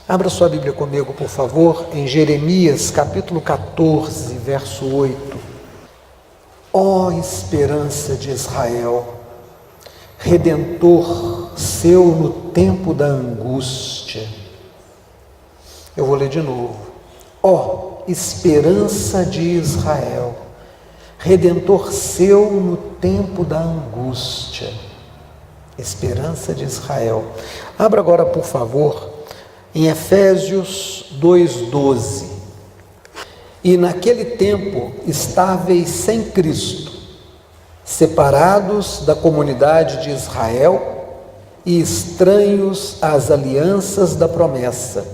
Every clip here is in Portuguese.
Abra sua Bíblia comigo, por favor, em Jeremias, capítulo 14, verso 8. Ó esperança de Israel, Redentor seu no tempo da angústia. Eu vou ler de novo. Ó esperança de Israel, Redentor seu no tempo da angústia. Esperança de Israel. Abra agora, por favor, em Efésios 2,12. E naquele tempo estáveis sem Cristo, separados da comunidade de Israel e estranhos às alianças da promessa,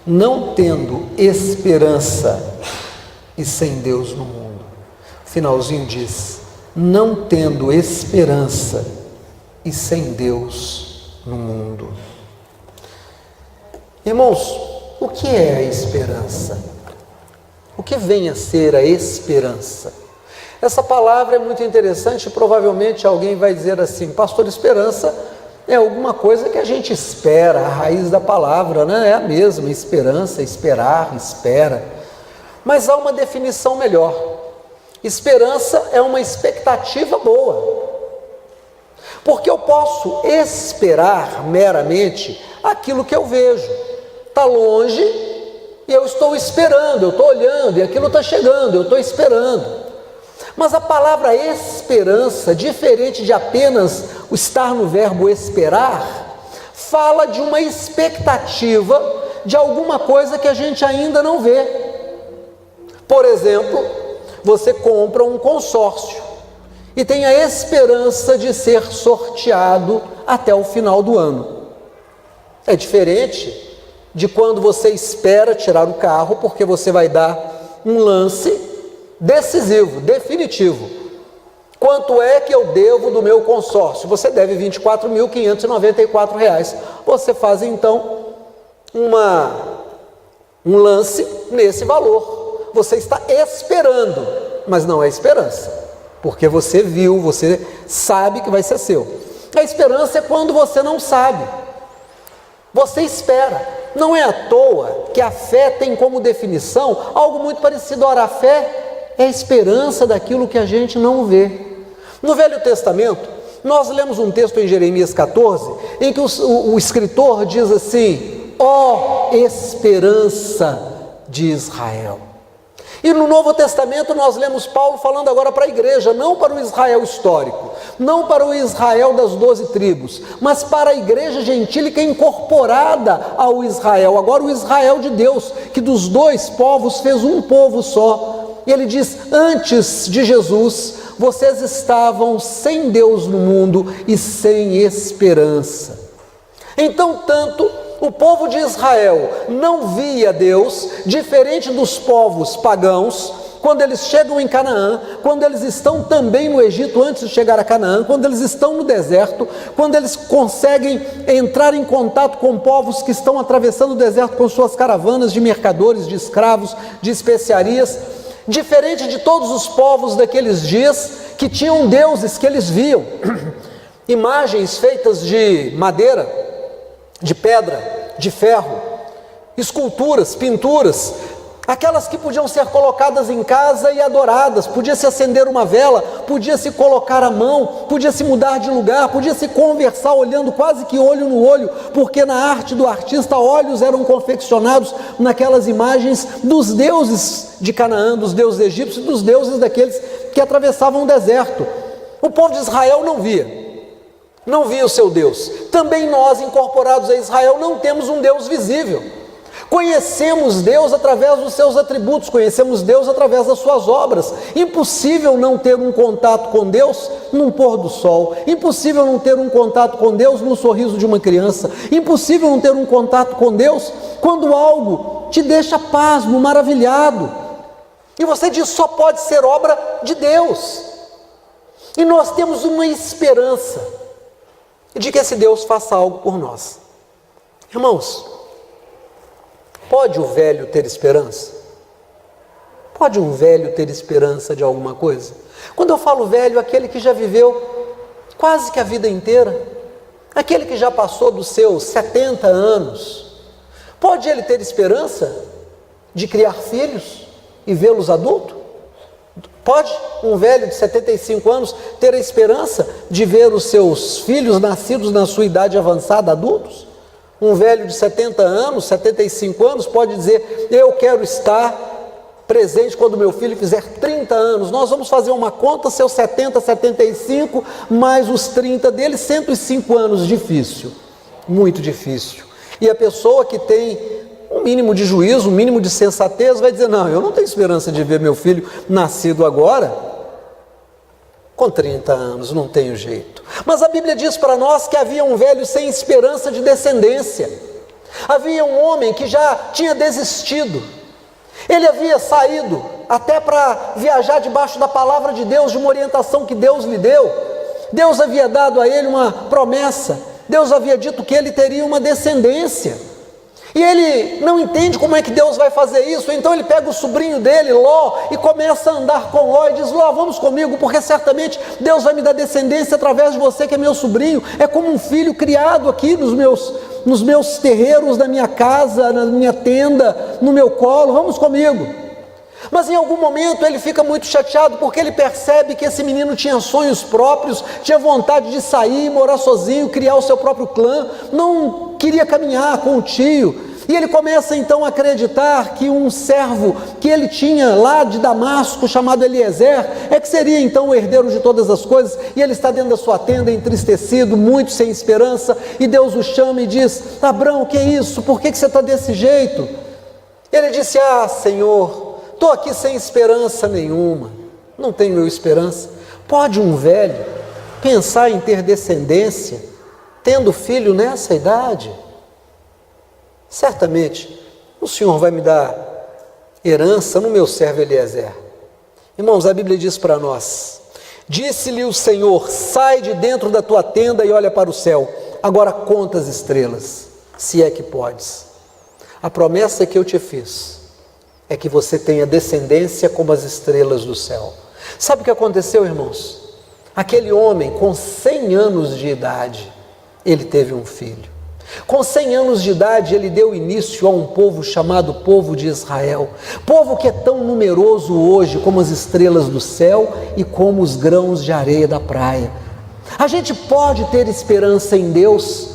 não tendo esperança e sem Deus no mundo. O finalzinho diz: não tendo esperança e sem Deus no mundo. Irmãos, o que é a esperança? O que vem a ser a esperança? Essa palavra é muito interessante. Provavelmente alguém vai dizer assim: pastor, esperança é alguma coisa que a gente espera. A raiz da palavra, né? É a mesma, esperança, esperar, espera. Mas há uma definição melhor. Esperança é uma expectativa boa. Porque eu posso esperar meramente aquilo que eu vejo. Está longe e eu estou esperando, eu estou olhando e aquilo está chegando, eu estou esperando. Mas a palavra esperança, diferente de apenas o estar no verbo esperar, fala de uma expectativa de alguma coisa que a gente ainda não vê. Por exemplo, você compra um consórcio e tem a esperança de ser sorteado até o final do ano. É diferente de quando você espera tirar o carro, porque você vai dar um lance decisivo, definitivo. Quanto é que eu devo do meu consórcio? Você deve R$ 24.594. Você faz então um lance nesse valor. Você está esperando, mas não é esperança, porque você viu, você sabe que vai ser seu. A esperança é quando você não sabe. Você espera. Não é à toa que a fé tem como definição algo muito parecido. Ora, a fé é a esperança daquilo que a gente não vê. No Velho Testamento, nós lemos um texto em Jeremias 14, em que o escritor diz assim: ó esperança de Israel. E no Novo Testamento nós lemos Paulo falando agora para a igreja, não para o Israel histórico, não para o Israel das 12 tribos, mas para a igreja gentílica incorporada ao Israel, agora o Israel de Deus, que dos dois povos fez um povo só. E ele diz: antes de Jesus, vocês estavam sem Deus no mundo e sem esperança. Então, tanto o povo de Israel não via Deus, diferente dos povos pagãos, quando eles chegam em Canaã, quando eles estão também no Egito antes de chegar a Canaã, quando eles estão no deserto, quando eles conseguem entrar em contato com povos que estão atravessando o deserto com suas caravanas de mercadores, de escravos, de especiarias, diferente de todos os povos daqueles dias que tinham deuses que eles viam, imagens feitas de madeira, de pedra, de ferro, esculturas, pinturas, aquelas que podiam ser colocadas em casa e adoradas. Podia se acender uma vela, podia se colocar a mão, podia se mudar de lugar, podia se conversar olhando quase que olho no olho, porque na arte do artista olhos eram confeccionados naquelas imagens dos deuses de Canaã, dos deuses egípcios, dos deuses daqueles que atravessavam o deserto. O povo de Israel não via o seu Deus. Também nós, incorporados a Israel, não temos um Deus visível. Conhecemos Deus através dos seus atributos, conhecemos Deus através das suas obras. Impossível não ter um contato com Deus num pôr do sol, impossível não ter um contato com Deus no sorriso de uma criança, impossível não ter um contato com Deus quando algo te deixa pasmo, maravilhado, e você diz: só pode ser obra de Deus. E nós temos uma esperança de que esse Deus faça algo por nós. Irmãos, pode o velho ter esperança? Pode um velho ter esperança de alguma coisa? Quando eu falo velho, aquele que já viveu quase que a vida inteira, aquele que já passou dos seus 70 anos, Pode ele ter esperança de criar filhos e vê-los adultos? Pode um velho de 75 anos ter a esperança de ver os seus filhos nascidos na sua idade avançada adultos? Um velho de 70 anos, 75 anos pode dizer: eu quero estar presente quando meu filho fizer 30 anos. Nós vamos fazer uma conta, seus 70, 75, mais os 30 dele, 105 anos. Difícil, muito difícil. E a pessoa que tem um mínimo de juízo, um mínimo de sensatez, vai dizer: não, eu não tenho esperança de ver meu filho nascido agora, com 30 anos, não tenho jeito. Mas a Bíblia diz para nós que havia um velho sem esperança de descendência. Havia um homem que já tinha desistido. Ele havia saído até para viajar debaixo da palavra de Deus, de uma orientação que Deus lhe deu. Deus havia dado a ele uma promessa. Deus havia dito que ele teria uma descendência. E ele não entende como é que Deus vai fazer isso. Então ele pega o sobrinho dele, Ló, e começa a andar com Ló e diz: Ló, vamos comigo, porque certamente Deus vai me dar descendência através de você, que é meu sobrinho. É como um filho criado aqui nos meus terreiros, na minha casa, na minha tenda, no meu colo, vamos comigo. Mas em algum momento ele fica muito chateado, porque ele percebe que esse menino tinha sonhos próprios, tinha vontade de sair, morar sozinho, criar o seu próprio clã, não queria caminhar com o tio. E ele começa então a acreditar que um servo que ele tinha lá de Damasco, chamado Eliezer, é que seria então o herdeiro de todas as coisas. E ele está dentro da sua tenda, entristecido, muito sem esperança, e Deus o chama e diz: Abrão, o que é isso? Por que você está desse jeito? Ele disse: ah, Senhor, estou aqui sem esperança nenhuma, não tenho esperança. Pode um velho pensar em ter descendência, tendo filho nessa idade? Certamente o Senhor vai me dar herança no meu servo Eliezer. Irmãos, a Bíblia diz para nós: disse-lhe o Senhor: sai de dentro da tua tenda e olha para o céu, agora conta as estrelas, se é que podes. A promessa que eu te fiz é que você tenha descendência como as estrelas do céu. Sabe o que aconteceu, irmãos? Aquele homem com 100 anos de idade, ele teve um filho. Com 100 anos de idade, ele deu início a um povo chamado povo de Israel. Povo que é tão numeroso hoje como as estrelas do céu e como os grãos de areia da praia. A gente pode ter esperança em Deus.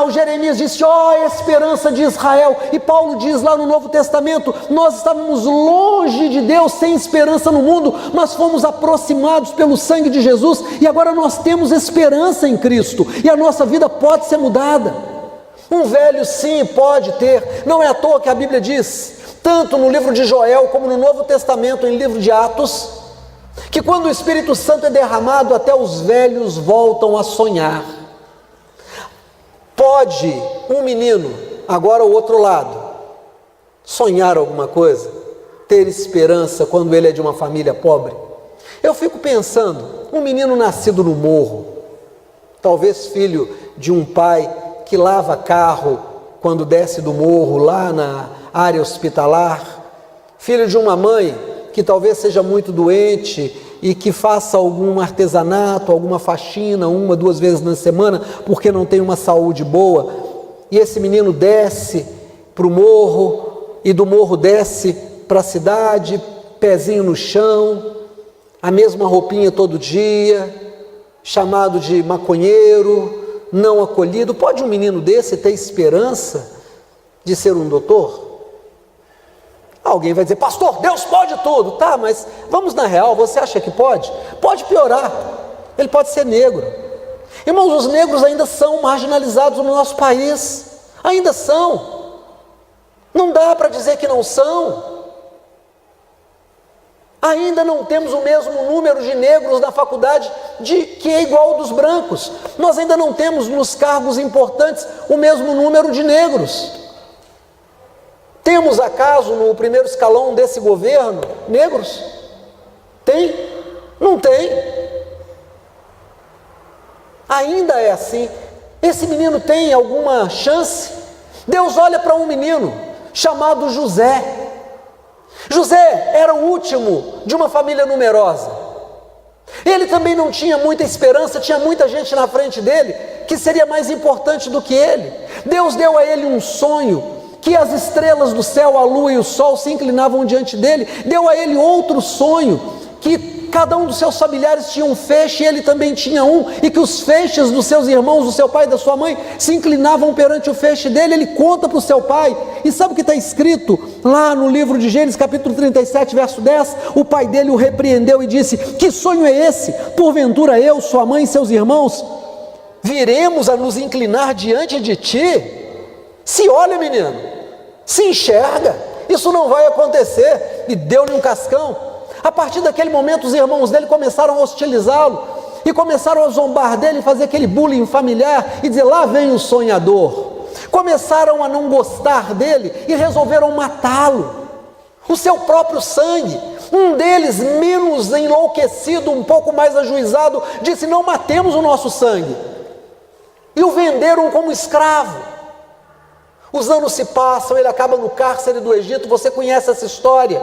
O Jeremias disse: esperança de Israel. E Paulo diz lá no Novo Testamento: nós estávamos longe de Deus, sem esperança no mundo, mas fomos aproximados pelo sangue de Jesus, e agora nós temos esperança em Cristo, e a nossa vida pode ser mudada. Um velho sim pode ter. Não é à toa que a Bíblia diz, tanto no livro de Joel como no Novo Testamento, em livro de Atos, que quando o Espírito Santo é derramado, até os velhos voltam a sonhar. Pode um menino, agora o outro lado, sonhar alguma coisa, ter esperança quando ele é de uma família pobre? Eu fico pensando, um menino nascido no morro, talvez filho de um pai que lava carro quando desce do morro lá na área hospitalar, filho de uma mãe que talvez seja muito doente e que faça algum artesanato, alguma faxina 1, 2 vezes na semana, porque não tem uma saúde boa, e esse menino desce para o morro, e do morro desce para a cidade, pezinho no chão, a mesma roupinha todo dia, chamado de maconheiro, não acolhido. Pode um menino desse ter esperança de ser um doutor? Alguém vai dizer: pastor, Deus pode tudo. Tá, mas vamos na real, você acha que pode? Pode piorar, ele pode ser negro. Irmãos, os negros ainda são marginalizados no nosso país, ainda são, não dá para dizer que não são. Ainda não temos o mesmo número de negros na faculdade que é igual ao dos brancos. Nós ainda não temos nos cargos importantes o mesmo número de negros. Temos acaso no primeiro escalão desse governo negros? Tem? Não tem. Ainda é assim. Esse menino tem alguma chance? Deus olha para um menino chamado José. José era o último de uma família numerosa. Ele também não tinha muita esperança, tinha muita gente na frente dele que seria mais importante do que ele. Deus deu a ele um sonho que as estrelas do céu, a lua e o sol se inclinavam diante dele. Deu a ele outro sonho, que cada um dos seus familiares tinha um feixe, e ele também tinha um, e que os feixes dos seus irmãos, do seu pai e da sua mãe, se inclinavam perante o feixe dele. Ele conta para o seu pai, e sabe o que está escrito lá no livro de Gênesis, capítulo 37, verso 10? O pai dele o repreendeu e disse: que sonho é esse? Porventura eu, sua mãe e seus irmãos viremos a nos inclinar diante de ti? Se olha, menino, se enxerga, isso não vai acontecer. E deu-lhe um cascão. A partir daquele momento, os irmãos dele começaram a hostilizá-lo, e começaram a zombar dele, fazer aquele bullying familiar, e dizer: lá vem o sonhador. Começaram a não gostar dele, e resolveram matá-lo, o seu próprio sangue. Um deles, menos enlouquecido, um pouco mais ajuizado, disse: não matemos o nosso sangue, e o venderam como escravo. Os anos se passam, ele acaba no cárcere do Egito, você conhece essa história.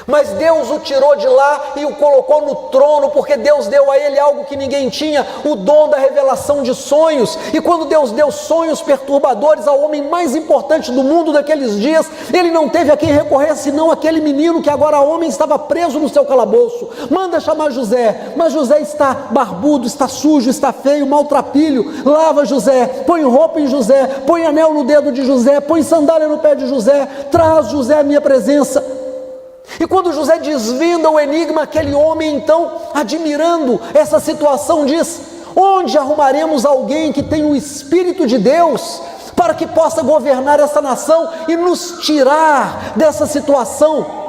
Mas Deus o tirou de lá e o colocou no trono, porque Deus deu a ele algo que ninguém tinha, o dom da revelação de sonhos. E quando Deus deu sonhos perturbadores ao homem mais importante do mundo daqueles dias, ele não teve a quem recorrer, senão aquele menino que agora homem estava preso no seu calabouço. Manda chamar José, mas José está barbudo, está sujo, está feio, maltrapilho. Lava José, põe roupa em José, põe anel no dedo de José, põe sandália no pé de José, traz José à minha presença. E quando José desvenda o enigma, aquele homem então, admirando essa situação, diz: onde arrumaremos alguém que tenha o Espírito de Deus, para que possa governar essa nação e nos tirar dessa situação?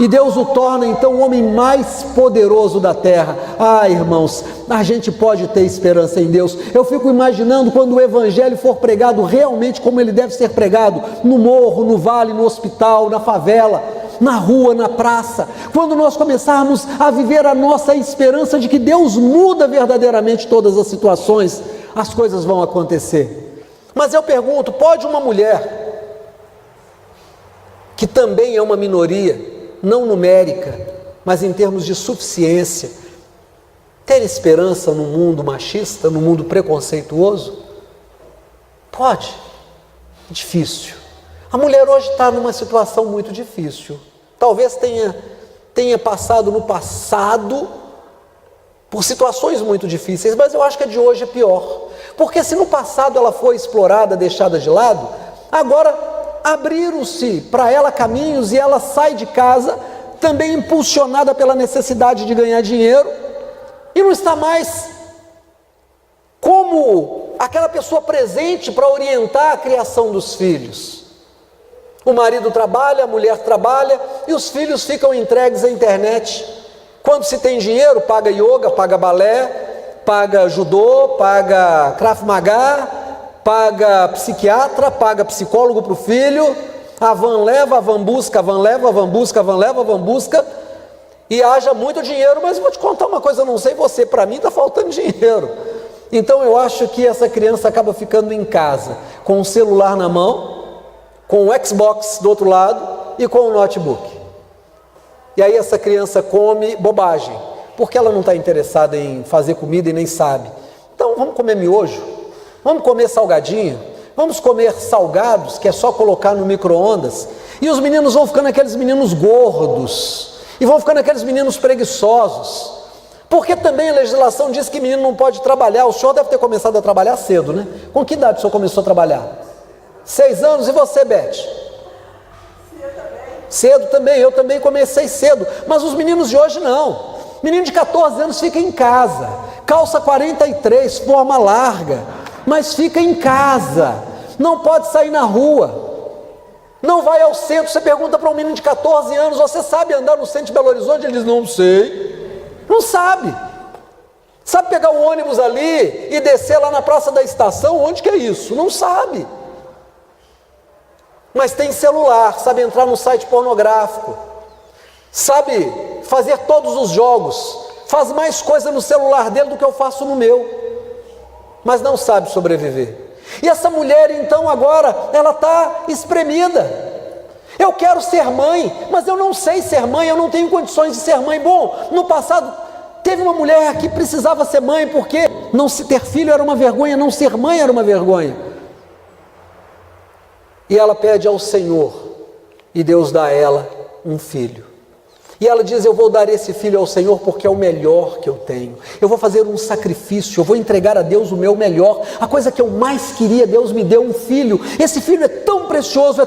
E Deus o torna então o homem mais poderoso da terra. Ah, irmãos, a gente pode ter esperança em Deus. Eu fico imaginando quando o evangelho for pregado realmente como ele deve ser pregado, no morro, no vale, no hospital, na favela, na rua, na praça. Quando nós começarmos a viver a nossa esperança de que Deus muda verdadeiramente todas as situações, as coisas vão acontecer. Mas eu pergunto, pode uma mulher, que também é uma minoria, não numérica, mas em termos de suficiência, ter esperança no mundo machista, no mundo preconceituoso? Pode. Difícil. A mulher hoje está numa situação muito difícil. Talvez tenha passado no passado por situações muito difíceis, mas eu acho que a de hoje é pior. Porque se no passado ela foi explorada, deixada de lado, agora abriram-se para ela caminhos e ela sai de casa também impulsionada pela necessidade de ganhar dinheiro, e não está mais como aquela pessoa presente para orientar a criação dos filhos. O marido trabalha, a mulher trabalha e os filhos ficam entregues à internet. Quando se tem dinheiro, paga yoga, paga balé, paga judô, paga Krav Maga, paga psiquiatra, paga psicólogo para o filho. A van leva, a van busca, a van leva, a van busca, a van leva, a van busca. E haja muito dinheiro, mas vou te contar uma coisa, eu não sei você, para mim está faltando dinheiro. Então eu acho que essa criança acaba ficando em casa, com o celular na mão, com o Xbox do outro lado e com o notebook. E aí essa criança come bobagem, porque ela não está interessada em fazer comida e nem sabe. Então vamos comer miojo, vamos comer salgadinho, vamos comer salgados, que é só colocar no micro-ondas. E os meninos vão ficando aqueles meninos gordos, e vão ficando aqueles meninos preguiçosos. Porque também a legislação diz que menino não pode trabalhar. O senhor deve ter começado a trabalhar cedo, né? Com que idade o senhor começou a trabalhar? 6 anos. E você, Beth? Cedo também. Eu também comecei cedo. Mas os meninos de hoje não. Menino de 14 anos fica em casa, calça 43, forma larga, mas fica em casa, não pode sair na rua, não vai ao centro. Você pergunta para um menino de 14 anos, você sabe andar no centro de Belo Horizonte? Ele diz, não sei. Não sabe. Sabe pegar o ônibus ali e descer lá na Praça da Estação? Onde que é isso? Não sabe. Mas tem celular, sabe entrar no site pornográfico, sabe fazer todos os jogos, faz mais coisa no celular dele do que eu faço no meu, mas não sabe sobreviver. E essa mulher então agora, ela está espremida. Eu quero ser mãe, mas eu não sei ser mãe, eu não tenho condições de ser mãe. Bom, no passado teve uma mulher que precisava ser mãe, porque não se ter filho era uma vergonha, não ser mãe era uma vergonha. E ela pede ao Senhor, e Deus dá a ela um filho. E ela diz: eu vou dar esse filho ao Senhor porque é o melhor que eu tenho. Eu vou fazer um sacrifício, eu vou entregar a Deus o meu melhor. A coisa que eu mais queria, Deus me deu um filho. Esse filho é tão precioso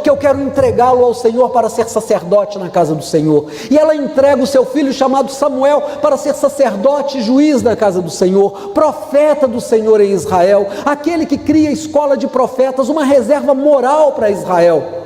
que eu quero entregá-lo ao Senhor para ser sacerdote na casa do Senhor. E ela entrega o seu filho chamado Samuel para ser sacerdote e juiz na casa do Senhor, profeta do Senhor em Israel, aquele que cria a escola de profetas, uma reserva moral para Israel.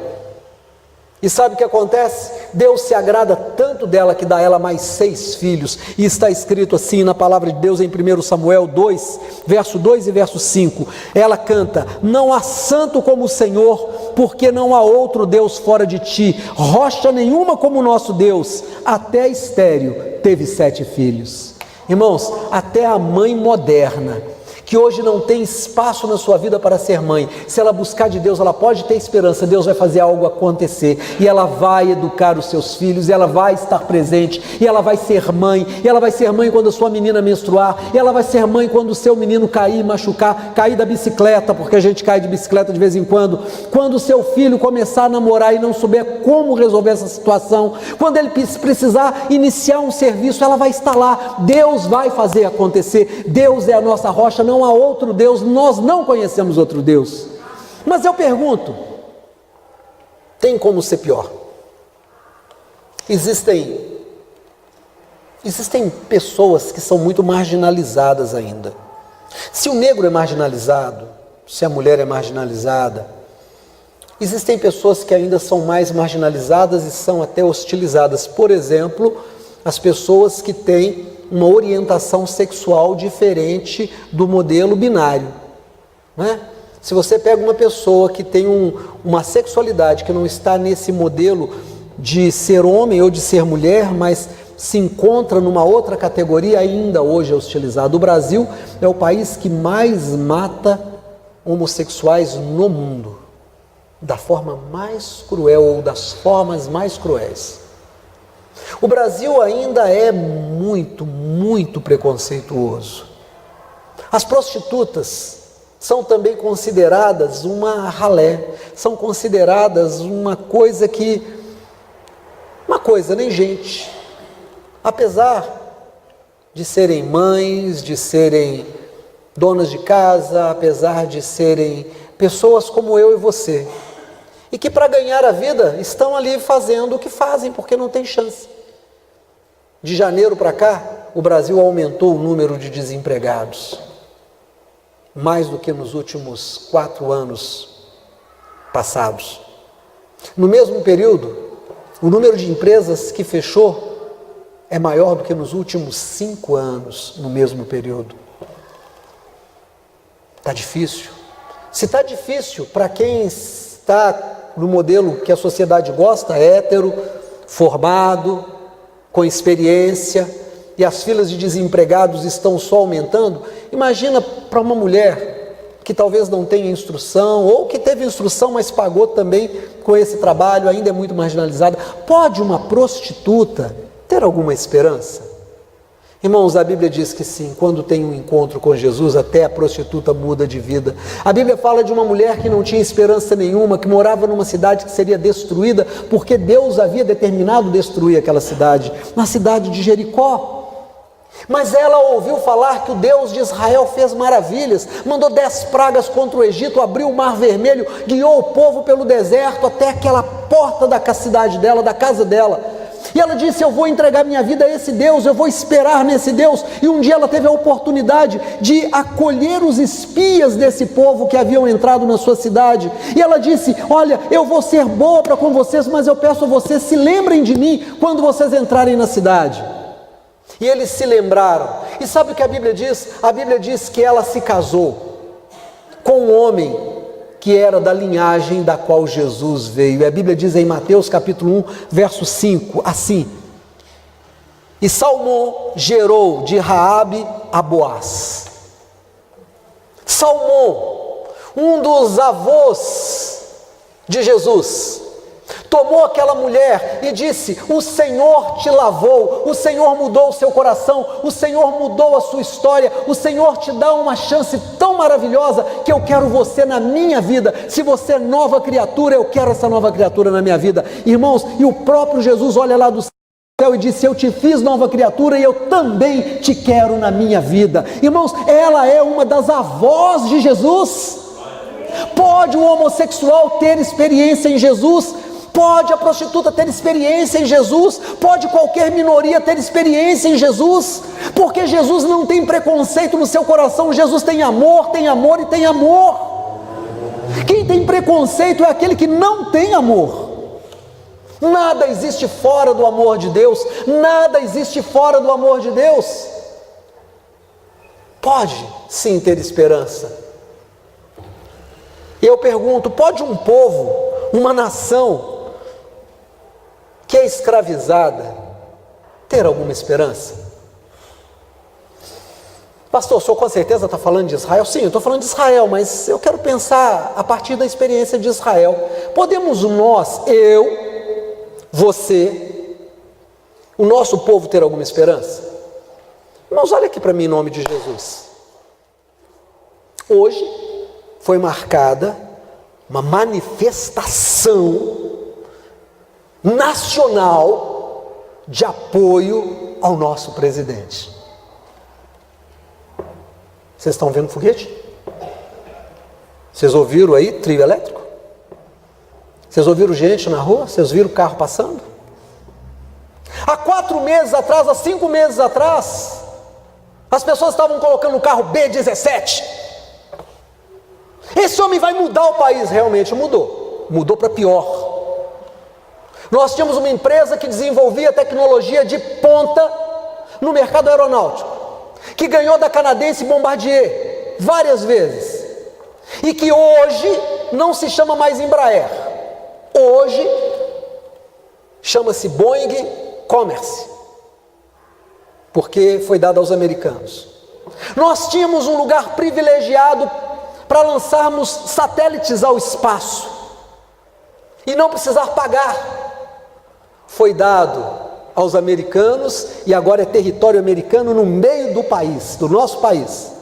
E sabe o que acontece? Deus se agrada tanto dela que dá a ela mais 6 filhos. E está escrito assim na palavra de Deus em 1 Samuel 2, verso 2 e verso 5. Ela canta: não há santo como o Senhor, porque não há outro Deus fora de ti, rocha nenhuma como o nosso Deus. Até estéril teve 7 filhos. Irmãos, até a mãe moderna, que hoje não tem espaço na sua vida para ser mãe, se ela buscar de Deus, ela pode ter esperança. Deus vai fazer algo acontecer, e ela vai educar os seus filhos, e ela vai estar presente, e ela vai ser mãe, e ela vai ser mãe quando a sua menina menstruar, e ela vai ser mãe quando o seu menino cair, machucar, cair da bicicleta, porque a gente cai de bicicleta de vez em quando o seu filho começar a namorar e não souber como resolver essa situação, quando ele precisar iniciar um serviço, ela vai estar lá. Deus vai fazer acontecer. Deus é a nossa rocha, não há outro Deus, nós não conhecemos outro Deus. Mas eu pergunto, tem como ser pior? Existem pessoas que são muito marginalizadas ainda. Se o negro é marginalizado, se a mulher é marginalizada, existem pessoas que ainda são mais marginalizadas e são até hostilizadas. Por exemplo, as pessoas que têm uma orientação sexual diferente do modelo binário, né? Se você pega uma pessoa que tem uma sexualidade que não está nesse modelo de ser homem ou de ser mulher, mas se encontra numa outra categoria, ainda hoje é hostilizado. O Brasil é o país que mais mata homossexuais no mundo, da forma mais cruel ou das formas mais cruéis. O Brasil ainda é muito, muito preconceituoso. As prostitutas são também consideradas uma ralé, são consideradas uma coisa, nem gente. Apesar de serem mães, de serem donas de casa, apesar de serem pessoas como eu e você, e que para ganhar a vida estão ali fazendo o que fazem, porque não tem chance. De janeiro para cá, o Brasil aumentou o número de desempregados, mais do que nos últimos 4 anos passados. No mesmo período, o número de empresas que fechou é maior do que nos últimos 5 anos, no mesmo período. Está difícil. Se está difícil para quem está no modelo que a sociedade gosta, hétero, formado, com experiência, e as filas de desempregados estão só aumentando, imagina para uma mulher que talvez não tenha instrução, ou que teve instrução, mas pagou também com esse trabalho, ainda é muito marginalizada. Pode uma prostituta ter alguma esperança? Irmãos, a Bíblia diz que sim, quando tem um encontro com Jesus, até a prostituta muda de vida. A Bíblia fala de uma mulher que não tinha esperança nenhuma, que morava numa cidade que seria destruída, porque Deus havia determinado destruir aquela cidade, na cidade de Jericó. Mas ela ouviu falar que o Deus de Israel fez maravilhas, mandou 10 pragas contra o Egito, abriu o mar vermelho, guiou o povo pelo deserto até aquela porta da cidade dela, da casa dela. E ela disse: eu vou entregar minha vida a esse Deus, eu vou esperar nesse Deus. E um dia ela teve a oportunidade de acolher os espias desse povo que haviam entrado na sua cidade. E ela disse: olha, eu vou ser boa para com vocês, mas eu peço a vocês, se lembrem de mim quando vocês entrarem na cidade. E eles se lembraram. E sabe o que a Bíblia diz? A Bíblia diz que ela se casou com um homem que era da linhagem da qual Jesus veio. E a Bíblia diz em Mateus capítulo 1, verso 5, assim: e Salmão gerou de Raabe a Boaz. Salmão, um dos avós de Jesus, tomou aquela mulher e disse: o Senhor te lavou, o Senhor mudou o seu coração, o Senhor mudou a sua história, o Senhor te dá uma chance tão maravilhosa que eu quero você na minha vida. Se você é nova criatura, eu quero essa nova criatura na minha vida. Irmãos, e o próprio Jesus olha lá do céu e disse: eu te fiz nova criatura e eu também te quero na minha vida. Irmãos, ela é uma das avós de Jesus. Pode o homossexual ter experiência em Jesus? Pode a prostituta ter experiência em Jesus? Pode qualquer minoria ter experiência em Jesus? Porque Jesus não tem preconceito no seu coração. Jesus tem amor e tem amor. Quem tem preconceito é aquele que não tem amor. Nada existe fora do amor de Deus. Nada existe fora do amor de Deus. Pode sim ter esperança. E eu pergunto: pode um povo, uma nação que é escravizada, ter alguma esperança? Pastor, o senhor com certeza está falando de Israel? Sim, eu estou falando de Israel, mas eu quero pensar a partir da experiência de Israel. Podemos nós, eu, você, o nosso povo ter alguma esperança? Irmãos, olha aqui para mim em nome de Jesus. Hoje foi marcada uma manifestação nacional de apoio ao nosso presidente. Vocês estão vendo foguete? Vocês ouviram aí trio elétrico? Vocês ouviram gente na rua? Vocês viram o carro passando? Há 4 meses atrás, há 5 meses atrás, as pessoas estavam colocando o carro B-17. Esse homem vai mudar o país. Realmente mudou para pior. Nós tínhamos uma empresa que desenvolvia tecnologia de ponta no mercado aeronáutico, que ganhou da canadense Bombardier várias vezes, e que hoje não se chama mais Embraer, hoje chama-se Boeing Commerce, porque foi dado aos americanos. Nós tínhamos um lugar privilegiado para lançarmos satélites ao espaço e não precisar pagar. Foi dado aos americanos e agora é território americano no meio do país, do nosso país.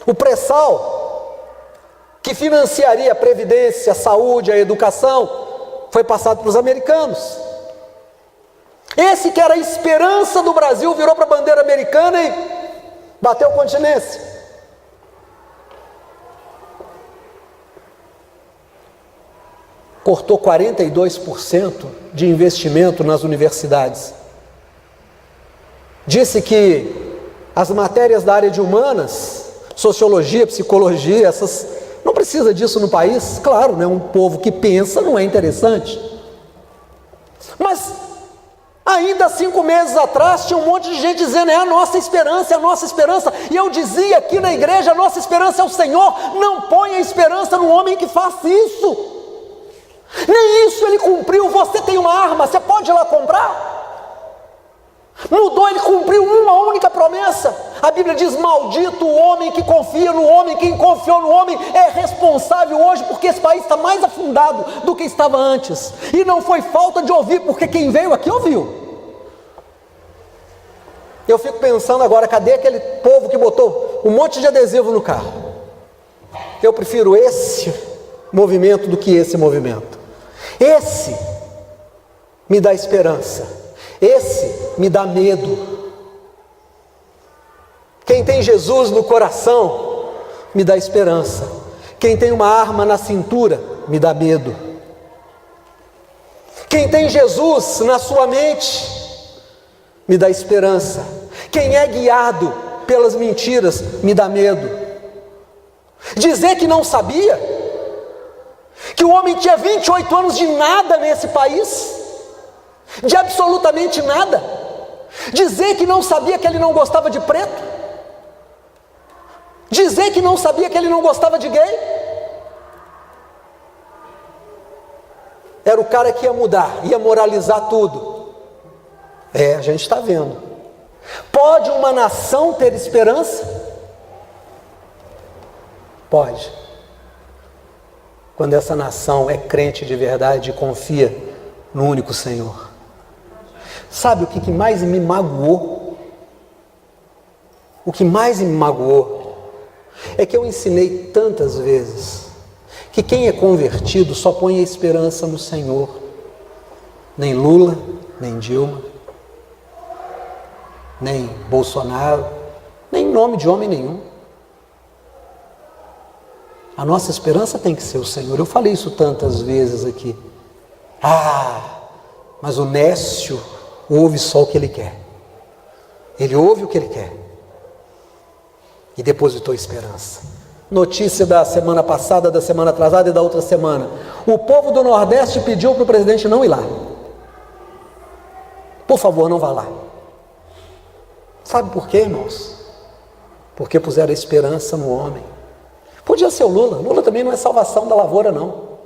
O pré-sal, que financiaria a previdência, a saúde, a educação, foi passado para os americanos. Esse que era a esperança do Brasil virou para a bandeira americana e bateu continência. Cortou 42% de investimento nas universidades. Disse que as matérias da área de humanas, sociologia, psicologia, essas, não precisa disso no país. Claro, né? Um povo que pensa não é interessante. Mas ainda 5 meses atrás tinha um monte de gente dizendo: é a nossa esperança, é a nossa esperança. E eu dizia aqui na igreja: a nossa esperança é o Senhor. Não ponha a esperança no homem que faça isso. Nem isso ele cumpriu. Você tem uma arma, você pode ir lá comprar? Mudou, ele cumpriu uma única promessa. A Bíblia diz: maldito o homem que confia no homem. Quem confiou no homem é responsável hoje, porque esse país está mais afundado do que estava antes. E não foi falta de ouvir, porque quem veio aqui ouviu. Eu fico pensando agora: cadê aquele povo que botou um monte de adesivo no carro? Eu prefiro esse movimento do que esse movimento. Esse me dá esperança, esse me dá medo. Quem tem Jesus no coração me dá esperança. Quem tem uma arma na cintura me dá medo. Quem tem Jesus na sua mente me dá esperança. Quem é guiado pelas mentiras me dá medo. Dizer que não sabia, que o homem tinha 28 anos de nada nesse país, de absolutamente nada. Dizer que não sabia que ele não gostava de preto. Dizer que não sabia que ele não gostava de gay. Era o cara que ia mudar, ia moralizar tudo. A gente está vendo. Pode uma nação ter esperança? Pode. quando essa nação é crente de verdade e confia no único Senhor. Sabe o que mais me magoou? O que mais me magoou é que eu ensinei tantas vezes que quem é convertido só põe a esperança no Senhor. Nem Lula, nem Dilma, nem Bolsonaro, nem nome de homem nenhum. A nossa esperança tem que ser o Senhor. Eu falei isso tantas vezes aqui. Mas o nécio ouve só o que ele quer. Ele ouve o que ele quer. E depositou esperança. Notícia da semana passada, da semana atrasada e da outra semana. O povo do Nordeste pediu para o presidente não ir lá. Por favor, não vá lá. Sabe por quê, irmãos? Porque puseram a esperança no homem. Podia ser o Lula. Lula também não é salvação da lavoura, não.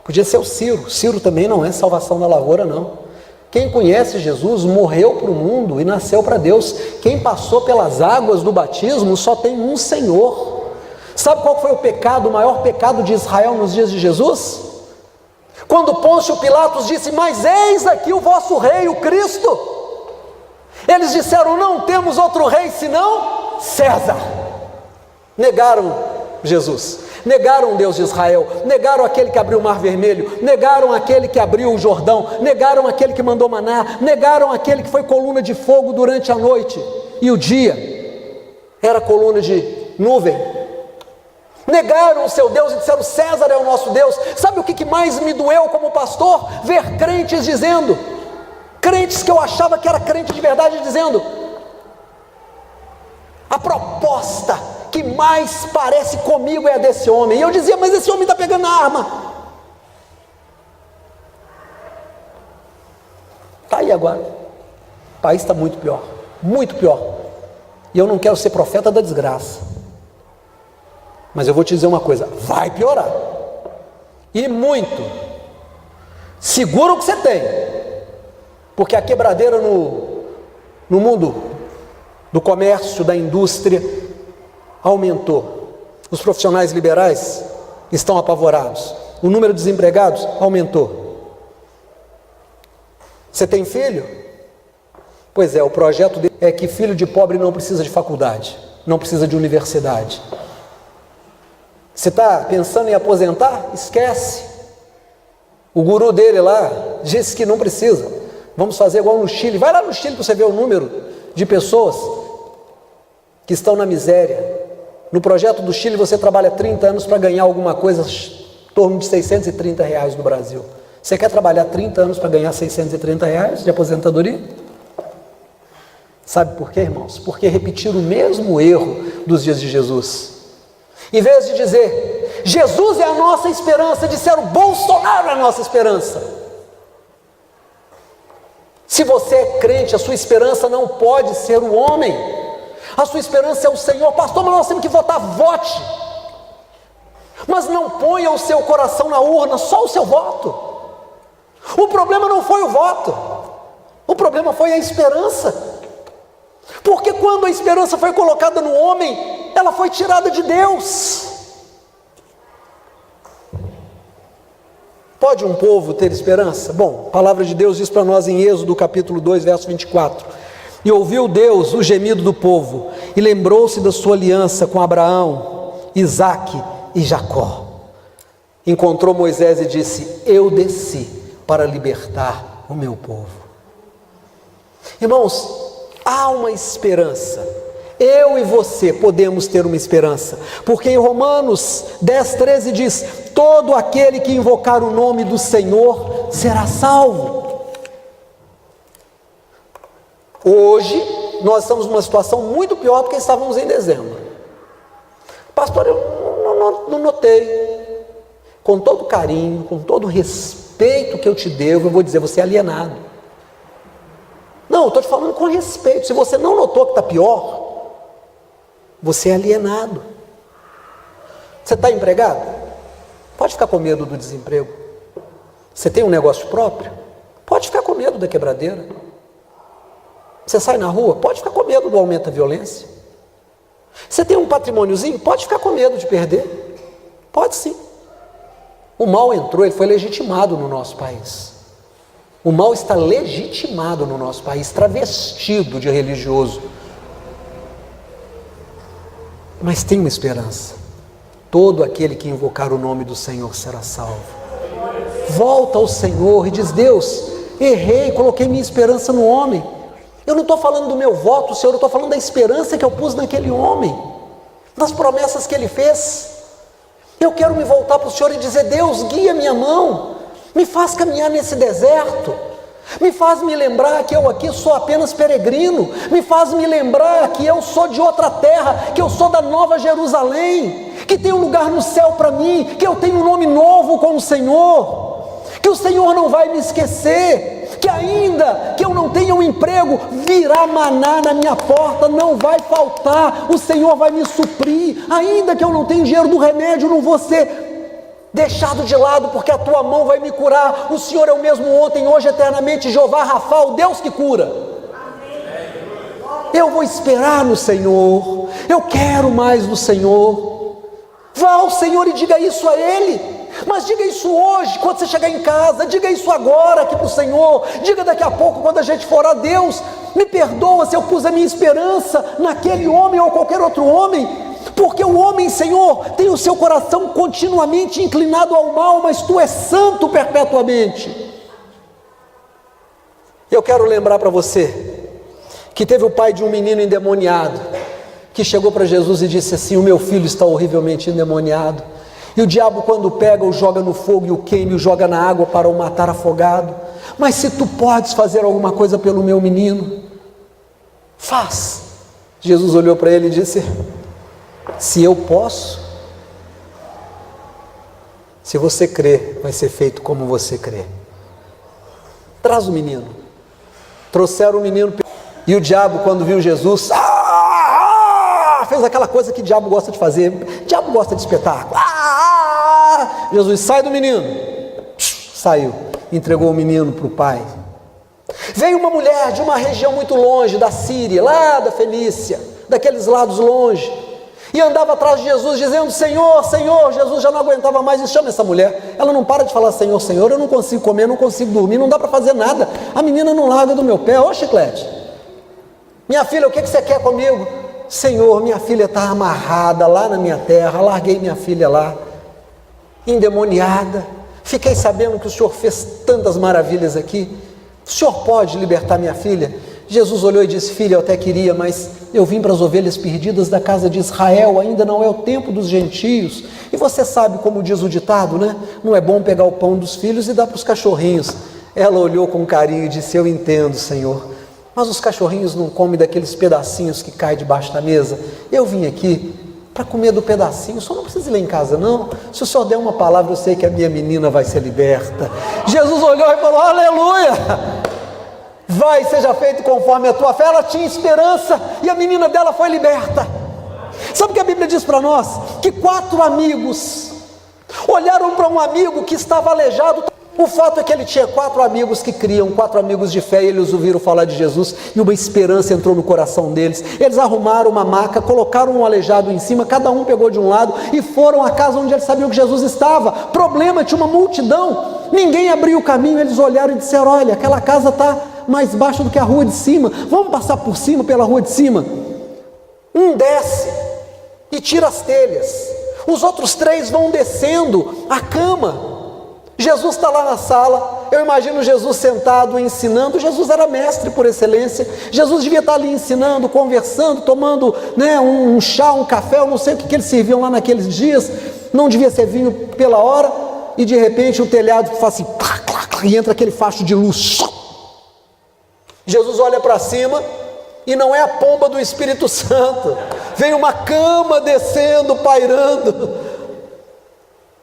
Podia ser o Ciro. Ciro também não é salvação da lavoura, não. Quem conhece Jesus morreu para o mundo e nasceu para Deus. Quem passou pelas águas do batismo só tem um Senhor. Sabe qual foi o pecado, o maior pecado de Israel nos dias de Jesus? Quando Pôncio Pilatos disse: mas eis aqui o vosso rei, o Cristo. Eles disseram: não temos outro rei senão César. Negaram Jesus, negaram o Deus de Israel, negaram aquele que abriu o mar vermelho, negaram aquele que abriu o Jordão, negaram aquele que mandou maná, negaram aquele que foi coluna de fogo durante a noite e o dia era coluna de nuvem. Negaram o seu Deus e disseram: César é o nosso Deus. Sabe o que mais me doeu como pastor? Ver crentes dizendo, crentes que eu achava que era crente de verdade, dizendo: a proposta que mais parece comigo é a desse homem. E eu dizia: mas esse homem está pegando a arma. Está aí agora. O país está muito pior, muito pior. E eu não quero ser profeta da desgraça, mas eu vou te dizer uma coisa: vai piorar. E muito. Segura o que você tem, porque a quebradeira no mundo do comércio, da indústria, aumentou. Os profissionais liberais estão apavorados. O número de desempregados aumentou. Você tem filho? Pois é, o projeto dele é que filho de pobre não precisa de faculdade, não precisa de universidade. Você está pensando em aposentar? Esquece. O guru dele lá disse que não precisa. Vamos fazer igual no Chile. Vai lá no Chile para você ver o número de pessoas que estão na miséria. No projeto do Chile você trabalha 30 anos para ganhar alguma coisa em torno de R$630 no Brasil. Você quer trabalhar 30 anos para ganhar R$630 de aposentadoria? Sabe por quê, irmãos? Porque repetiram o mesmo erro dos dias de Jesus. Em vez de dizer: Jesus é a nossa esperança, disseram: Bolsonaro é a nossa esperança. Se você é crente, a sua esperança não pode ser o homem. A sua esperança é o Senhor. Pastor, mas nós temos que votar. Vote. Mas não ponha o seu coração na urna, só o seu voto. O problema não foi o voto. O problema foi a esperança. Porque quando a esperança foi colocada no homem, ela foi tirada de Deus. Pode um povo ter esperança? Bom, a palavra de Deus diz para nós em Êxodo capítulo 2, verso 24: e ouviu Deus o gemido do povo, e lembrou-se da sua aliança com Abraão, Isaque e Jacó. Encontrou Moisés e disse: eu desci para libertar o meu povo. Irmãos, há uma esperança. Eu e você podemos ter uma esperança, porque em Romanos 10, 13 diz: todo aquele que invocar o nome do Senhor será salvo. Hoje nós estamos numa situação muito pior do que estávamos em dezembro. Pastor, eu não notei. Com todo carinho, com todo respeito que eu te devo, eu vou dizer: você é alienado. Não, eu estou te falando com respeito. Se você não notou que está pior, você é alienado. Você está empregado? Pode ficar com medo do desemprego. Você tem um negócio próprio? Pode ficar com medo da quebradeira. Você sai na rua? Pode ficar com medo do aumento da violência. Você tem um patrimôniozinho? Pode ficar com medo de perder. Pode sim. O mal entrou, ele foi legitimado no nosso país. O mal está legitimado no nosso país, travestido de religioso. Mas tem uma esperança. Todo aquele que invocar o nome do Senhor será salvo. Volta ao Senhor e diz: Deus, errei, coloquei minha esperança no homem. Eu não estou falando do meu voto, Senhor, eu estou falando da esperança que eu pus naquele homem, das promessas que ele fez. Eu quero me voltar para o Senhor e dizer: Deus, guia minha mão, me faz caminhar nesse deserto, me faz me lembrar que eu aqui sou apenas peregrino, me faz me lembrar que eu sou de outra terra, que eu sou da Nova Jerusalém, que tem um lugar no céu para mim, que eu tenho um nome novo com o Senhor, que o Senhor não vai me esquecer, que ainda que eu não tenha um emprego, virá maná na minha porta, não vai faltar, o Senhor vai me suprir, ainda que eu não tenha dinheiro do remédio, não vou ser deixado de lado, porque a tua mão vai me curar. O Senhor é o mesmo ontem, hoje, eternamente. Jeová Rafa, o Deus que cura. Eu vou esperar no Senhor, eu quero mais do Senhor. Vá ao Senhor e diga isso a Ele. Mas diga isso hoje, quando você chegar em casa, diga isso agora aqui para o Senhor, diga daqui a pouco quando a gente for a Deus, me perdoa se eu pus a minha esperança naquele homem ou qualquer outro homem, porque o homem, Senhor, tem o seu coração continuamente inclinado ao mal, mas Tu és santo perpetuamente. Eu quero lembrar para você, que teve o pai de um menino endemoniado, que chegou para Jesus e disse assim: o meu filho está horrivelmente endemoniado, e o diabo quando pega o joga no fogo e o queima e o joga na água para o matar afogado, mas se Tu podes fazer alguma coisa pelo meu menino, faz. Jesus olhou para ele e disse: se eu posso, se você crê, vai ser feito como você crê. Traz o menino. Trouxeram o menino, e o diabo quando viu Jesus, fez aquela coisa que o diabo gosta de fazer. O diabo gosta de espetáculo. Jesus: sai do menino. Saiu, entregou o menino para o pai. Veio uma mulher de uma região muito longe, da Síria, lá da Fenícia, daqueles lados longe, e andava atrás de Jesus dizendo: Senhor, Senhor. Jesus já não aguentava mais e chama essa mulher. Ela não para de falar: Senhor, Senhor. Eu não consigo comer, não consigo dormir, não dá para fazer nada, a menina não larga do meu pé. Ô chiclete, minha filha, o que você quer comigo? Senhor, minha filha está amarrada lá na minha terra, larguei minha filha lá, endemoniada, fiquei sabendo que o Senhor fez tantas maravilhas aqui, o Senhor pode libertar minha filha? Jesus olhou e disse: filha, eu até queria, mas eu vim para as ovelhas perdidas da casa de Israel, ainda não é o tempo dos gentios, e você sabe como diz o ditado, né? Não é bom pegar o pão dos filhos e dar para os cachorrinhos. Ela olhou com carinho e disse: eu entendo, Senhor, mas os cachorrinhos não comem daqueles pedacinhos que caem debaixo da mesa. Eu vim aqui para comer do pedacinho, o senhor não precisa ir lá em casa não, se o senhor der uma palavra, eu sei que a minha menina vai ser liberta. Jesus olhou e falou: aleluia, vai, seja feito conforme a tua fé. Ela tinha esperança e a menina dela foi liberta. Sabe o que a Bíblia diz para nós? Que 4 amigos olharam para um amigo que estava aleijado. O fato é que ele tinha 4 amigos que criam, 4 amigos de fé, e eles ouviram falar de Jesus, e uma esperança entrou no coração deles. Eles arrumaram uma maca, colocaram um aleijado em cima, cada um pegou de um lado, e foram à casa onde eles sabiam que Jesus estava. Problema, tinha uma multidão, ninguém abriu o caminho. Eles olharam e disseram: olha, aquela casa está mais baixa do que a rua de cima, vamos passar por cima, pela rua de cima. Um desce e tira as telhas, os outros 3 vão descendo a cama. Jesus está lá na sala, eu imagino Jesus sentado ensinando. Jesus era mestre por excelência, Jesus devia estar ali ensinando, conversando, tomando, né, um chá, um café, eu não sei o que eles serviam lá naqueles dias, não devia ser vinho pela hora, e de repente o telhado faz assim, e entra aquele facho de luz. Jesus olha para cima e não é a pomba do Espírito Santo, vem uma cama descendo, pairando,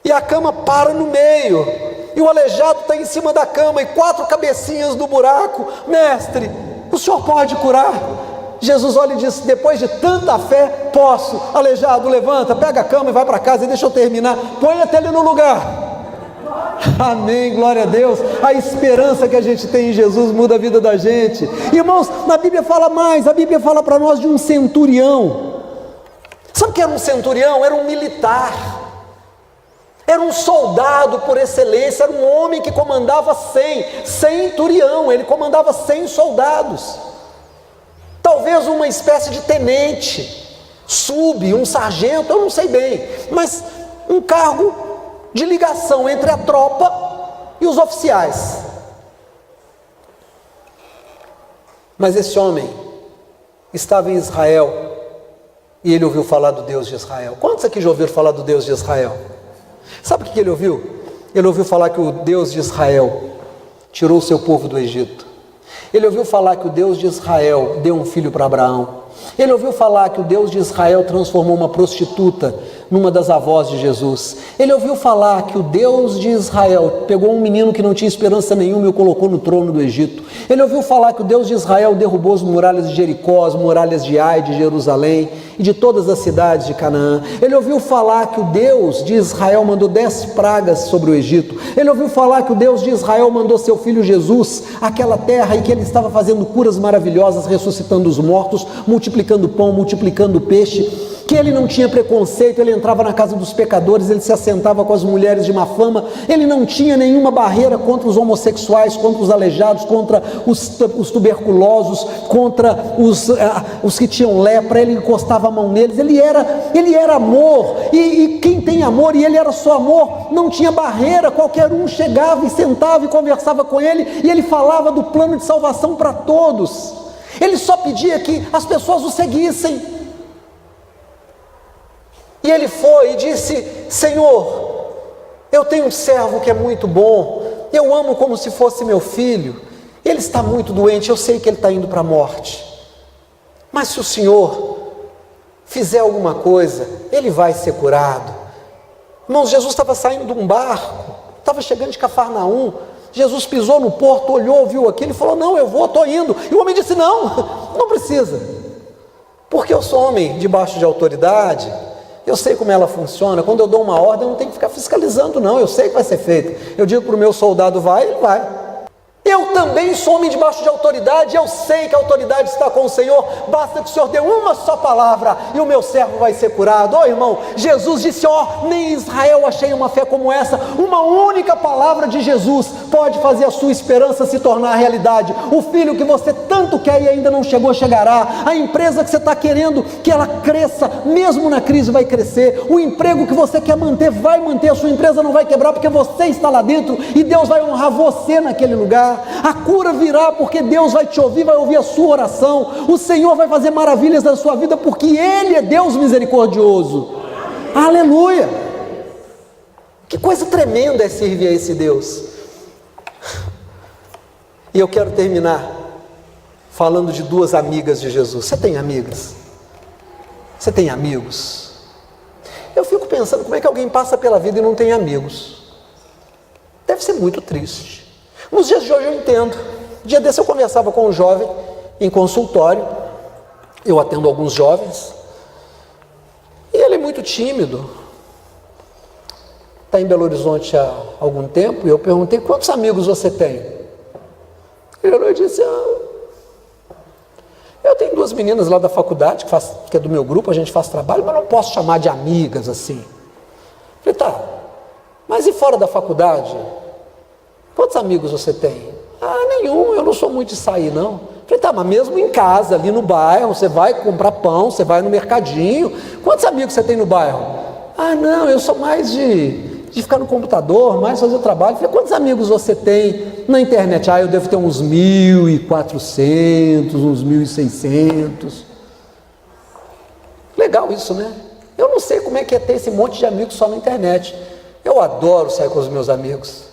e a cama para no meio, e o aleijado está em cima da cama, e 4 cabecinhas no buraco. Mestre, o senhor pode curar? Jesus olha e diz: depois de tanta fé, posso. Aleijado, levanta, pega a cama e vai para casa, e deixa eu terminar, põe até ele no lugar. Amém, glória a Deus. A esperança que a gente tem em Jesus muda a vida da gente. Irmãos, na Bíblia fala mais, a Bíblia fala para nós de um centurião. Sabe o que era um centurião? Era um militar. Era um soldado por excelência, era um homem que comandava 100 centurião, ele comandava 100 soldados. Talvez uma espécie de tenente, um sargento, eu não sei bem, mas um cargo de ligação entre a tropa e os oficiais. Mas esse homem estava em Israel e ele ouviu falar do Deus de Israel. Quantos aqui já ouviram falar do Deus de Israel? Sabe o que ele ouviu? Ele ouviu falar que o Deus de Israel tirou o seu povo do Egito. Ele ouviu falar que o Deus de Israel deu um filho para Abraão. Ele ouviu falar que o Deus de Israel transformou uma prostituta numa das avós de Jesus. Ele ouviu falar que o Deus de Israel pegou um menino que não tinha esperança nenhuma e o colocou no trono do Egito. Ele ouviu falar que o Deus de Israel derrubou as muralhas de Jericó, as muralhas de Ai, de Jerusalém e de todas as cidades de Canaã. Ele ouviu falar que o Deus de Israel mandou 10 pragas sobre o Egito. Ele ouviu falar que o Deus de Israel mandou seu filho Jesus àquela terra e que ele estava fazendo curas maravilhosas, ressuscitando os mortos, multiplicando pão, multiplicando peixe, que ele não tinha preconceito, ele entrava na casa dos pecadores, ele se assentava com as mulheres de má fama, ele não tinha nenhuma barreira contra os homossexuais, contra os aleijados, contra os tuberculosos, contra os que tinham lepra, ele encostava a mão neles, ele era amor, e quem tem amor, e ele era só amor, não tinha barreira, qualquer um chegava e sentava e conversava com ele, e ele falava do plano de salvação para todos. Ele só pedia que as pessoas o seguissem. E ele foi e disse: Senhor, eu tenho um servo que é muito bom, eu amo como se fosse meu filho, ele está muito doente, eu sei que ele está indo para a morte, mas se o Senhor fizer alguma coisa, ele vai ser curado. Irmãos, Jesus estava saindo de um barco, estava chegando de Cafarnaum, Jesus pisou no porto, olhou, viu aquilo e falou: não, eu vou, estou indo. E o homem disse: não precisa, porque eu sou homem debaixo de autoridade, eu sei como ela funciona, quando eu dou uma ordem eu não tenho que ficar fiscalizando não, eu sei que vai ser feito, eu digo para o meu soldado vai, ele vai. Eu também sou homem debaixo de autoridade, eu sei que a autoridade está com o Senhor, basta que o Senhor dê uma só palavra e o meu servo vai ser curado. Irmão, Jesus disse: nem em Israel achei uma fé como essa. Uma única palavra de Jesus pode fazer a sua esperança se tornar realidade. O filho que você tanto quer e ainda não chegou, chegará. A empresa que você está querendo que ela cresça, mesmo na crise vai crescer. O emprego que você quer manter, vai manter. A sua empresa não vai quebrar porque você está lá dentro e Deus vai honrar você naquele lugar. A cura virá porque Deus vai te ouvir, vai ouvir a sua oração. O Senhor vai fazer maravilhas na sua vida porque Ele é Deus misericordioso. Aleluia! Que coisa tremenda é servir a esse Deus. E eu quero terminar falando de 2 amigas de Jesus. Você tem amigas? Você tem amigos? Eu fico pensando como é que alguém passa pela vida e não tem amigos. Deve ser muito triste. Nos dias de hoje eu entendo. Dia desse eu conversava com um jovem em consultório, eu atendo alguns jovens, e ele é muito tímido, está em Belo Horizonte há algum tempo, e eu perguntei: quantos amigos você tem? Ele disse: eu tenho 2 meninas lá da faculdade, que é do meu grupo, a gente faz trabalho, mas não posso chamar de amigas assim. Eu falei: tá, mas e fora da faculdade? Quantos amigos você tem? Nenhum, eu não sou muito de sair não. Eu falei: tá, mas mesmo em casa, ali no bairro, você vai comprar pão, você vai no mercadinho, quantos amigos você tem no bairro? Não, eu sou mais de ficar no computador, mais fazer o trabalho. Eu falei: quantos amigos você tem na internet? Eu devo ter uns 1.400, uns 1.600. Legal isso, né? Eu não sei como é que é ter esse monte de amigos só na internet. Eu adoro sair com os meus amigos.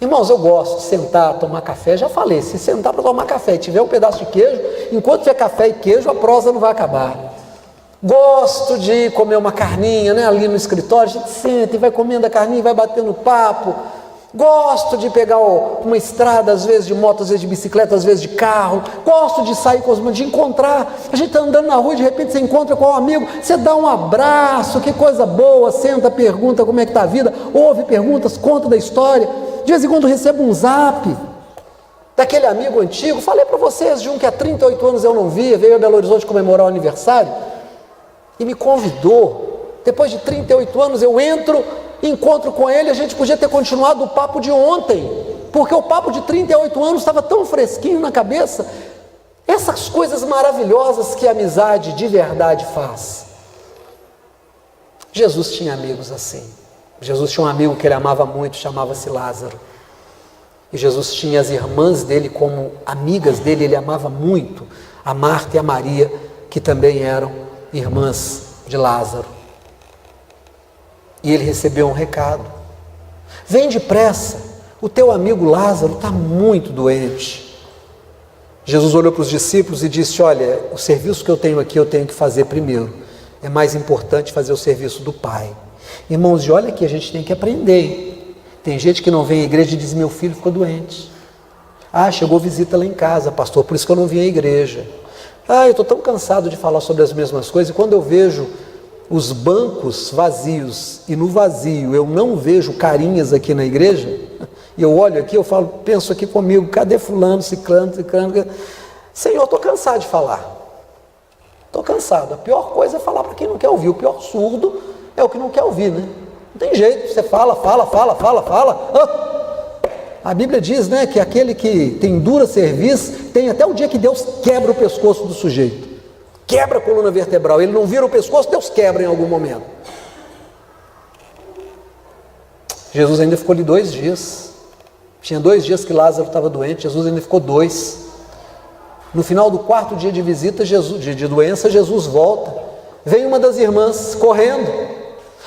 Irmãos, eu gosto de sentar, tomar café. Já falei, se sentar para tomar café e tiver um pedaço de queijo, enquanto tiver café e queijo, a prosa não vai acabar. Gosto de comer uma carninha, né, ali no escritório, a gente senta e vai comendo a carninha, vai batendo papo. Gosto de pegar uma estrada, às vezes de moto, às vezes de bicicleta, às vezes de carro. Gosto de sair com os amigos, de encontrar. A gente está andando na rua e de repente você encontra com um amigo, você dá um abraço, que coisa boa, senta, pergunta como é que está a vida, ouve perguntas, conta da história. De vez em quando recebo um zap daquele amigo antigo. Falei para vocês de um que há 38 anos eu não via, veio a Belo Horizonte comemorar o aniversário e me convidou. Depois de 38 anos eu entro encontro com ele, a gente podia ter continuado o papo de ontem, porque o papo de 38 anos estava tão fresquinho na cabeça. Essas coisas maravilhosas que a amizade de verdade faz. Jesus tinha amigos assim. Jesus tinha um amigo que ele amava muito, chamava-se Lázaro. E Jesus tinha as irmãs dele como amigas dele, ele amava muito, a Marta e a Maria, que também eram irmãs de Lázaro. E ele recebeu um recado: vem depressa, o teu amigo Lázaro está muito doente. Jesus olhou para os discípulos e disse: olha, o serviço que eu tenho aqui eu tenho que fazer primeiro, é mais importante fazer o serviço do Pai. Irmãos, e olha que a gente tem que aprender. Tem gente que não vem à igreja e diz: meu filho ficou doente. Ah, chegou visita lá em casa, pastor, por isso que eu não vim à igreja. Ah, eu estou tão cansado de falar sobre as mesmas coisas, e quando eu vejo os bancos vazios, e no vazio eu não vejo carinhas aqui na igreja, e eu olho aqui, eu falo, penso aqui comigo, cadê fulano, ciclano? Senhor, estou cansado de falar. Estou cansado. A pior coisa é falar para quem não quer ouvir. O pior surdo é o que não quer ouvir, né? Não tem jeito, você fala. A Bíblia diz, né, que aquele que tem dura cerviz, tem até o dia que Deus quebra o pescoço do sujeito. Quebra a coluna vertebral. Ele não vira o pescoço, Deus quebra em algum momento. Jesus ainda ficou ali 2 dias. Tinha 2 dias que Lázaro estava doente, Jesus ainda ficou 2. No final do 4º dia de visita, de doença, Jesus volta. Vem uma das irmãs correndo.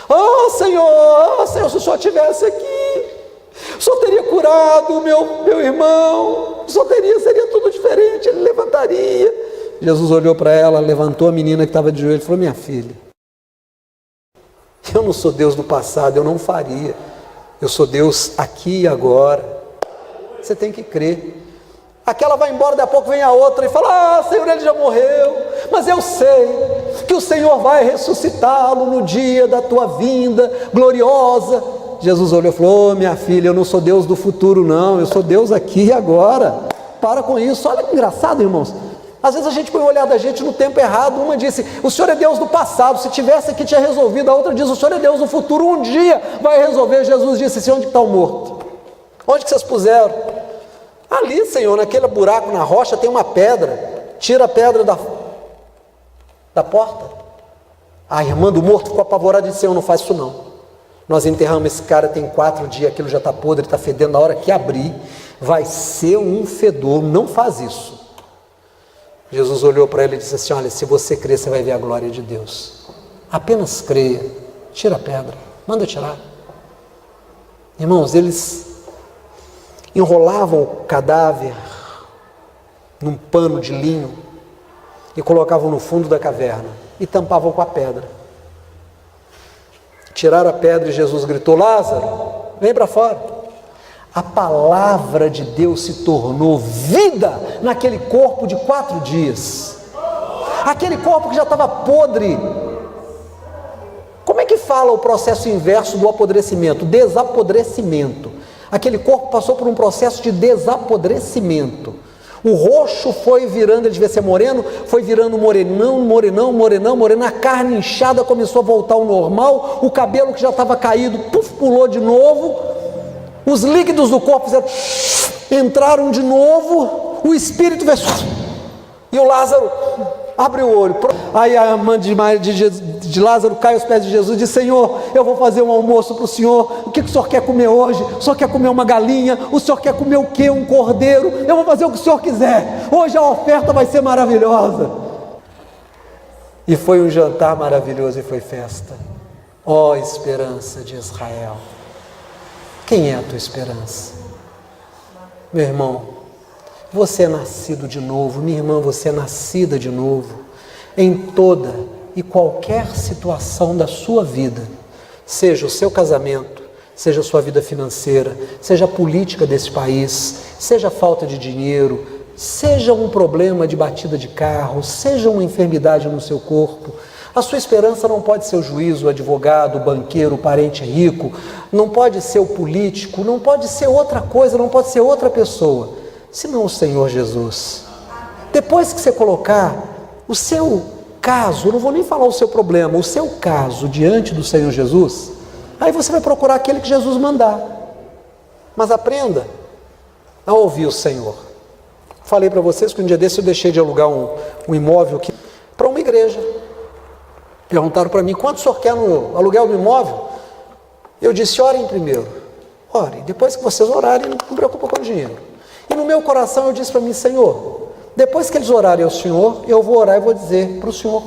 Oh Senhor, se o Senhor estivesse aqui, o Senhor teria curado o meu irmão, o Senhor seria tudo diferente, ele levantaria. Jesus olhou para ela, levantou a menina que estava de joelho e falou: minha filha, eu não sou Deus do passado, eu não faria. Eu sou Deus aqui e agora. Você tem que crer. Aquela vai embora, daqui a pouco vem a outra e fala: ah, Senhor, ele já morreu, mas eu sei que o Senhor vai ressuscitá-lo no dia da tua vinda gloriosa. Jesus olhou e falou: oh, minha filha, eu não sou Deus do futuro não, eu sou Deus aqui e agora. Para com isso. Olha que engraçado, irmãos. Às vezes a gente põe o olhar da gente no tempo errado. Uma disse: o Senhor é Deus do passado, se tivesse aqui tinha resolvido. A outra diz: o Senhor é Deus do futuro, um dia vai resolver. Jesus disse: onde está o morto? Onde que vocês puseram? Ali, Senhor, naquele buraco na rocha tem uma pedra. Tira a pedra da porta. A irmã do morto ficou apavorada e disse: Senhor, não faz isso não. Nós enterramos esse cara tem 4 dias, aquilo já está podre, está fedendo. Na hora que abrir, vai ser um fedor, não faz isso. Jesus olhou para ele e disse assim: olha, se você crer, você vai ver a glória de Deus. Apenas creia. Tira a pedra, manda tirar. Irmãos, eles enrolavam o cadáver num pano de linho e colocavam no fundo da caverna e tampavam com a pedra. Tiraram a pedra e Jesus gritou: Lázaro, vem para fora. A palavra de Deus se tornou vida naquele corpo de 4 dias. Aquele corpo que já estava podre. Como é que fala o processo inverso do apodrecimento? Desapodrecimento. Aquele corpo passou por um processo de desapodrecimento. O roxo foi virando, ele devia ser moreno, foi virando morenão. A carne inchada começou a voltar ao normal. O cabelo que já estava caído, pulou de novo. Os líquidos do corpo entraram de novo. O espírito veio. E o Lázaro abre o olho. Aí a irmã de Lázaro cai aos pés de Jesus e diz: Senhor, eu vou fazer um almoço para o Senhor. O que o Senhor quer comer hoje? O Senhor quer comer uma galinha? O Senhor quer comer o quê? Um cordeiro? Eu vou fazer o que o Senhor quiser. Hoje a oferta vai ser maravilhosa. E foi um jantar maravilhoso e foi festa. Ó esperança de Israel. Quem é a tua esperança? Meu irmão, você é nascido de novo. Minha irmã, você é nascida de novo. Em toda e qualquer situação da sua vida, seja o seu casamento, seja a sua vida financeira, seja a política desse país, seja a falta de dinheiro, seja um problema de batida de carro, seja uma enfermidade no seu corpo, a sua esperança não pode ser o juiz, o advogado, o banqueiro, o parente rico, não pode ser o político, não pode ser outra coisa, não pode ser outra pessoa, senão o Senhor Jesus. Depois que você colocar o seu caso, eu não vou nem falar o seu problema, o seu caso diante do Senhor Jesus, Aí você vai procurar aquele que Jesus mandar. Mas aprenda a ouvir o Senhor. Falei para vocês que um dia desse eu deixei de alugar um imóvel aqui para uma igreja. Perguntaram para mim, quanto o senhor quer no aluguel do imóvel? Eu disse, orem primeiro. Orem, depois que vocês orarem, não se preocupa com o dinheiro. E no meu coração eu disse para mim, Senhor, depois que eles orarem ao Senhor, eu vou orar e vou dizer para o Senhor,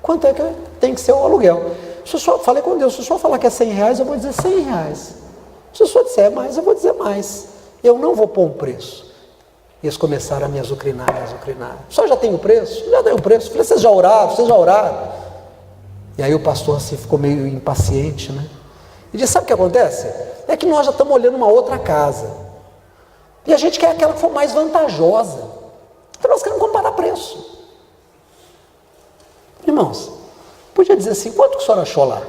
quanto é que tem que ser o aluguel? Se o senhor, falei com Deus, se o senhor falar que é R$100, eu vou dizer R$100. Se o senhor disser mais, eu vou dizer mais. Eu não vou pôr um preço. E eles começaram a me azucrinar. O senhor já tem o preço? Já tem o preço. Eu falei, vocês já oraram? E aí o pastor assim ficou meio impaciente, né? E disse, sabe o que acontece? É que nós já estamos olhando uma outra casa. E a gente quer aquela que for mais vantajosa. Então nós queremos comparar preço. Irmãos, podia dizer assim, quanto que o senhor achou lá?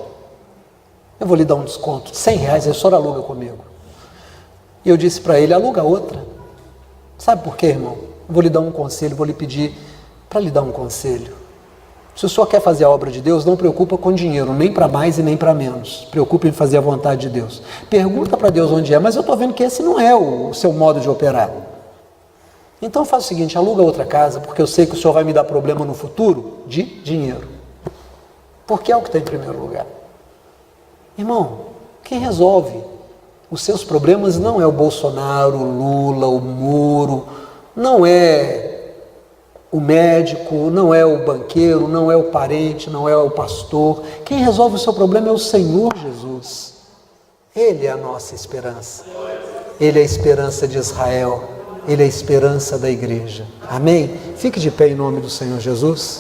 Eu vou lhe dar um desconto de R$100, aí o senhor aluga comigo. E eu disse para ele, aluga outra. Sabe por quê, irmão? Eu vou lhe dar um conselho, vou lhe pedir para lhe dar um conselho. Se o senhor quer fazer a obra de Deus, não preocupa com dinheiro, nem para mais e nem para menos. Preocupe em fazer a vontade de Deus. Pergunta para Deus onde é, mas eu estou vendo que esse não é o seu modo de operar. Então faz o seguinte, aluga outra casa, porque eu sei que o senhor vai me dar problema no futuro de dinheiro. Porque é o que está em primeiro lugar. Irmão, quem resolve os seus problemas não é o Bolsonaro, o Lula, o Moro, não é o médico, não é o banqueiro, não é o parente, não é o pastor. Quem resolve o seu problema é o Senhor Jesus. Ele é a nossa esperança. Ele é a esperança de Israel. Ele é a esperança da igreja. Amém? Fique de pé em nome do Senhor Jesus.